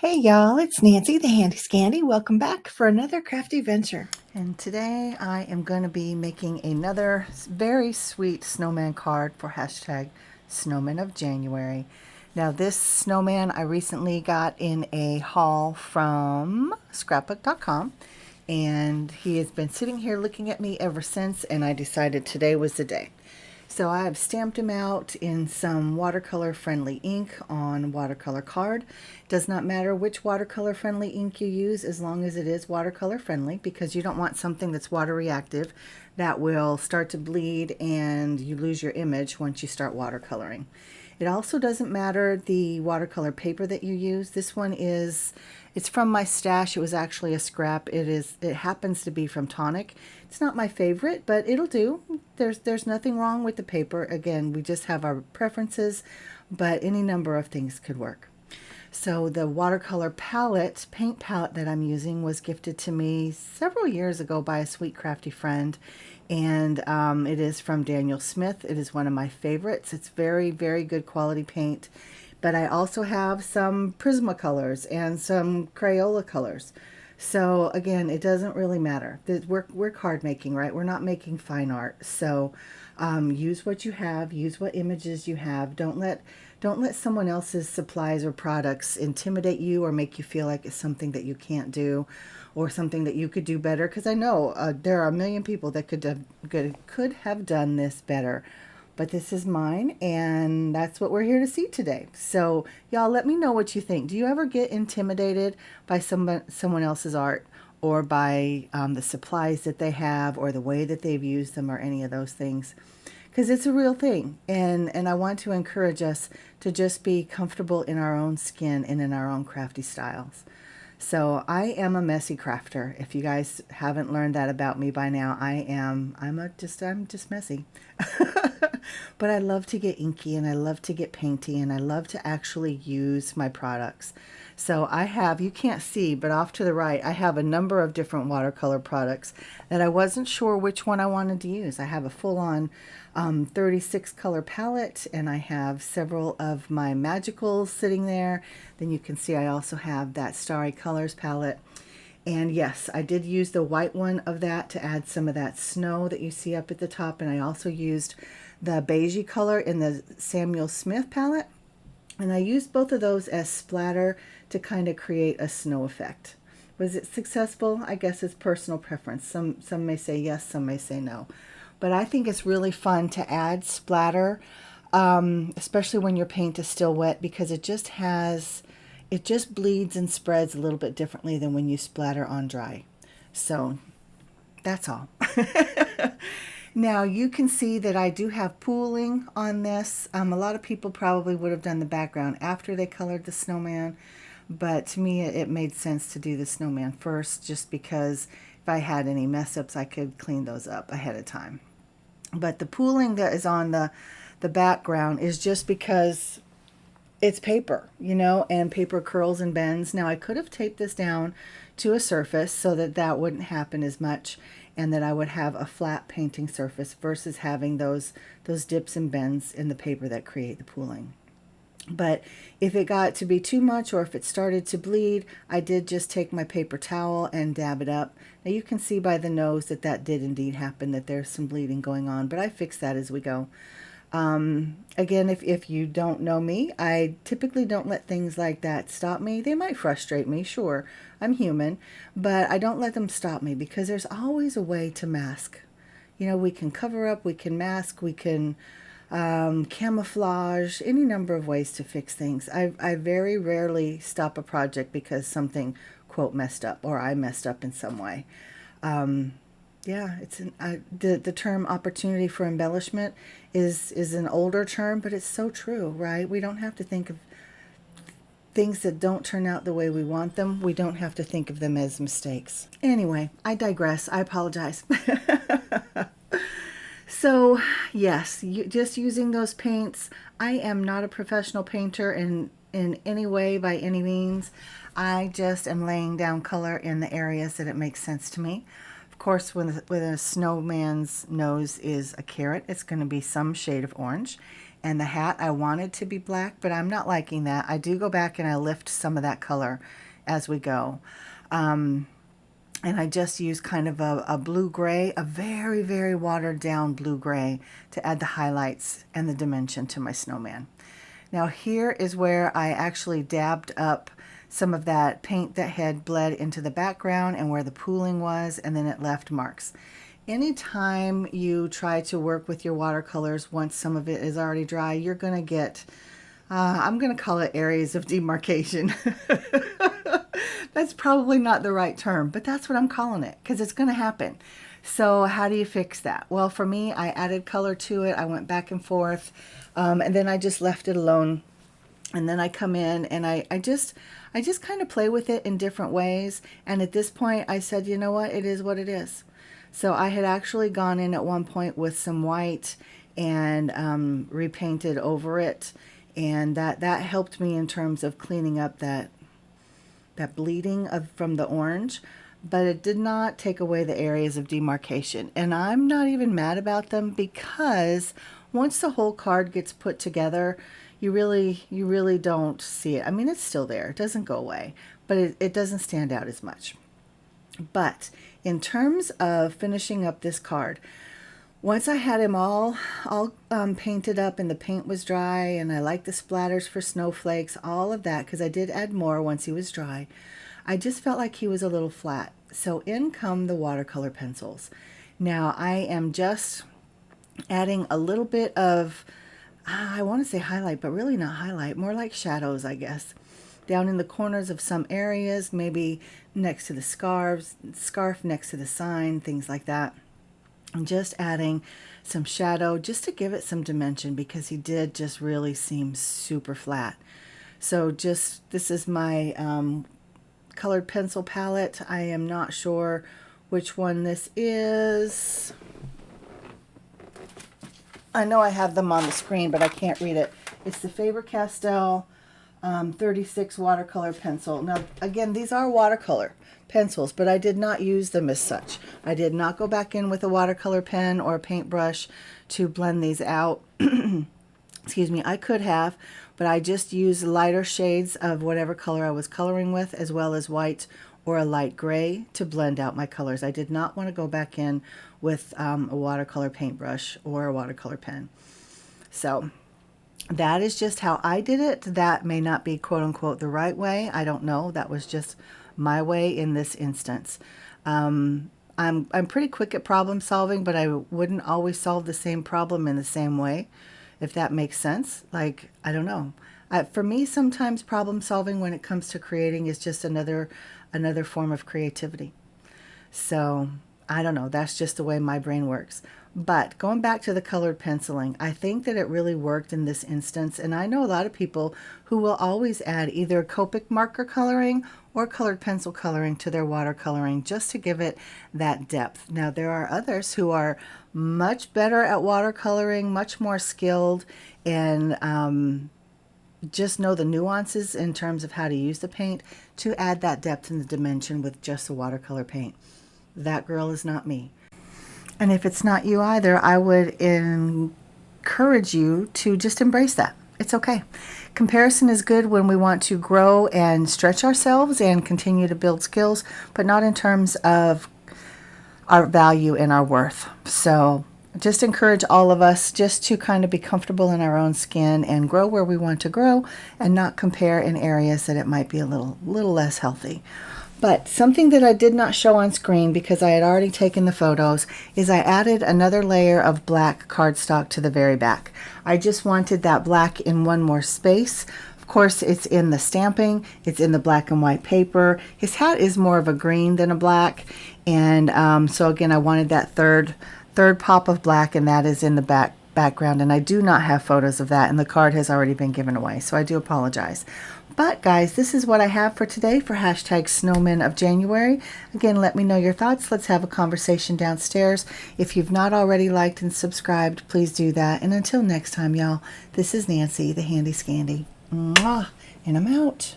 Hey y'all, it's Nancy the Handy Scandy. Welcome back for another crafty venture. And today I am going to be making another very sweet snowman card for hashtag Snowman of January. Now this snowman I recently got in a haul from scrapbook.com, and he has been sitting here looking at me ever since, and I decided today was the day. So I have stamped him out in some watercolor friendly ink on watercolor card. Does not matter which watercolor friendly ink you use as long as it is watercolor friendly, because you don't want something that's water reactive that will start to bleed and you lose your image once you start watercoloring. It also doesn't matter the watercolor paper that you use. This one it's from my stash. It was actually a scrap. It happens to be from Tonic. It's not my favorite, but it'll do. There's nothing wrong with the paper. Again, we just have our preferences, but any number of things could work. So the watercolor palette, paint palette that I'm using was gifted to me several years ago by a sweet crafty friend, and it is from Daniel Smith. It is one of my favorites. It's very, very good quality paint, but I also have some Prismacolors and some Crayola colors. So again, it doesn't really matter. We're card making, right? We're not making fine art. So use what you have, use what images you have. Don't let someone else's supplies or products intimidate you or make you feel like it's something that you can't do or something that you could do better. Because I know there are a million people that could have done this better. But this is mine, and that's what we're here to see today. So y'all, let me know what you think. Do you ever get intimidated by someone else's art, or by the supplies that they have, or the way that they've used them, or any of those things? Because it's a real thing, and I want to encourage us to just be comfortable in our own skin and in our own crafty styles. So I am a messy crafter. If you guys haven't learned that about me by now, I'm just messy. But I love to get inky, and I love to get painty, and I love to actually use my products. So you can't see, but off to the right, I have a number of different watercolor products that I wasn't sure which one I wanted to use. I have a full-on 36 color palette, and I have several of my magicals sitting there. Then you can see I also have that Starry Colors palette. And yes, I did use the white one of that to add some of that snow that you see up at the top. And I also used the beigey color in the Samuel Smith palette. And I used both of those as splatter to kind of create a snow effect. Was it successful? I guess it's personal preference. Some may say yes, some may say no. But I think it's really fun to add splatter, especially when your paint is still wet, because it just bleeds and spreads a little bit differently than when you splatter on dry. So that's all. Now you can see that I do have pooling on this. A lot of people probably would have done the background after they colored the snowman, but to me it made sense to do the snowman first, just because if I had any mess ups, I could clean those up ahead of time. But the pooling that is on the background is just because it's paper, and paper curls and bends. Now I could have taped this down to a surface so that that wouldn't happen as much, and that I would have a flat painting surface versus having those dips and bends in the paper that create the pooling. But if it got to be too much, or if it started to bleed, I did just take my paper towel and dab it up. Now you can see by the nose that that did indeed happen, that there's some bleeding going on, but I fix that as we go. Again, if you don't know me, I typically don't let things like that stop me. They might frustrate me, sure, I'm human, but I don't let them stop me, because there's always a way to mask. We can cover up, we can mask, we can camouflage, any number of ways to fix things. I very rarely stop a project because something, quote, messed up, or I messed up in some way. Yeah, the term opportunity for embellishment is an older term, but it's so true, right? We don't have to think of things that don't turn out the way we want them. We don't have to think of them as mistakes. Anyway, I digress. I apologize. So yes, just using those paints. I am not a professional painter in any way, by any means. I just am laying down color in the areas that it makes sense to me. Of course, when a snowman's nose is a carrot, it's going to be some shade of orange. And the hat I wanted to be black, but I'm not liking that. I do go back and I lift some of that color as we go. And I just use kind of a blue-gray, a very, very watered-down blue-gray to add the highlights and the dimension to my snowman. Now here is where I actually dabbed up some of that paint that had bled into the background and where the pooling was, and then it left marks. Anytime you try to work with your watercolors, once some of it is already dry, you're going to get, I'm going to call it areas of demarcation. That's probably not the right term, but that's what I'm calling it because it's going to happen. So how do you fix that? Well, for me, I added color to it. I went back and forth, and then I just left it alone. And then I come in and I just kind of play with it in different ways. And at this point, I said, you know what? It is what it is. So I had actually gone in at one point with some white and repainted over it. And that helped me in terms of cleaning up that bleeding from the orange. But it did not take away the areas of demarcation. And I'm not even mad about them because once the whole card gets put together, you really don't see it. I mean, it's still there. It doesn't go away, but it doesn't stand out as much. But in terms of finishing up this card, once I had him all painted up and the paint was dry and I liked the splatters for snowflakes, all of that, because I did add more once he was dry, I just felt like he was a little flat. So in come the watercolor pencils. Now I am just adding a little bit of, I want to say highlight, but really not highlight, more like shadows, I guess. Down in the corners of some areas, maybe next to the scarf next to the sign, things like that. I'm just adding some shadow just to give it some dimension because he did just really seem super flat. So this is my colored pencil palette. I am not sure which one this is. I know I have them on the screen, but I can't read it. It's the Faber-Castell 36 watercolor pencil. Now, again, these are watercolor pencils, but I did not use them as such. I did not go back in with a watercolor pen or a paintbrush to blend these out. Excuse me, I could have, but I just used lighter shades of whatever color I was coloring with, as well as white or a light gray to blend out my colors. I did not want to go back in with a watercolor paintbrush or a watercolor pen. So that is just how I did it. That may not be quote unquote the right way. I don't know. That was just my way in this instance. I'm pretty quick at problem solving, but I wouldn't always solve the same problem in the same way, if that makes sense. Like, I don't know. For me, sometimes problem solving when it comes to creating is just another form of creativity. So I don't know. That's just the way my brain works. But going back to the colored penciling, I think that it really worked in this instance. And I know a lot of people who will always add either Copic marker coloring or colored pencil coloring to their watercoloring just to give it that depth. Now, there are others who are much better at watercoloring, much more skilled, and just know the nuances in terms of how to use the paint to add that depth and the dimension with just the watercolor paint. That girl is not me. And if it's not you either, I would encourage you to just embrace that. It's okay. Comparison is good when we want to grow and stretch ourselves and continue to build skills, but not in terms of our value and our worth. So just encourage all of us just to kind of be comfortable in our own skin and grow where we want to grow and not compare in areas that it might be a little less healthy. But something that I did not show on screen because I had already taken the photos is I added another layer of black cardstock to the very back. I just wanted that black in one more space. Of course, it's in the stamping, it's in the black and white paper. His hat is more of a green than a black. And so again, I wanted that third pop of black, and that is in the background. And I do not have photos of that, and the card has already been given away. So I do apologize. But guys, this is what I have for today for hashtag Snowmen of January. Again, let me know your thoughts. Let's have a conversation downstairs. If you've not already liked and subscribed, please do that. And until next time, y'all, this is Nancy, the Handy Scandy. Mwah, and I'm out.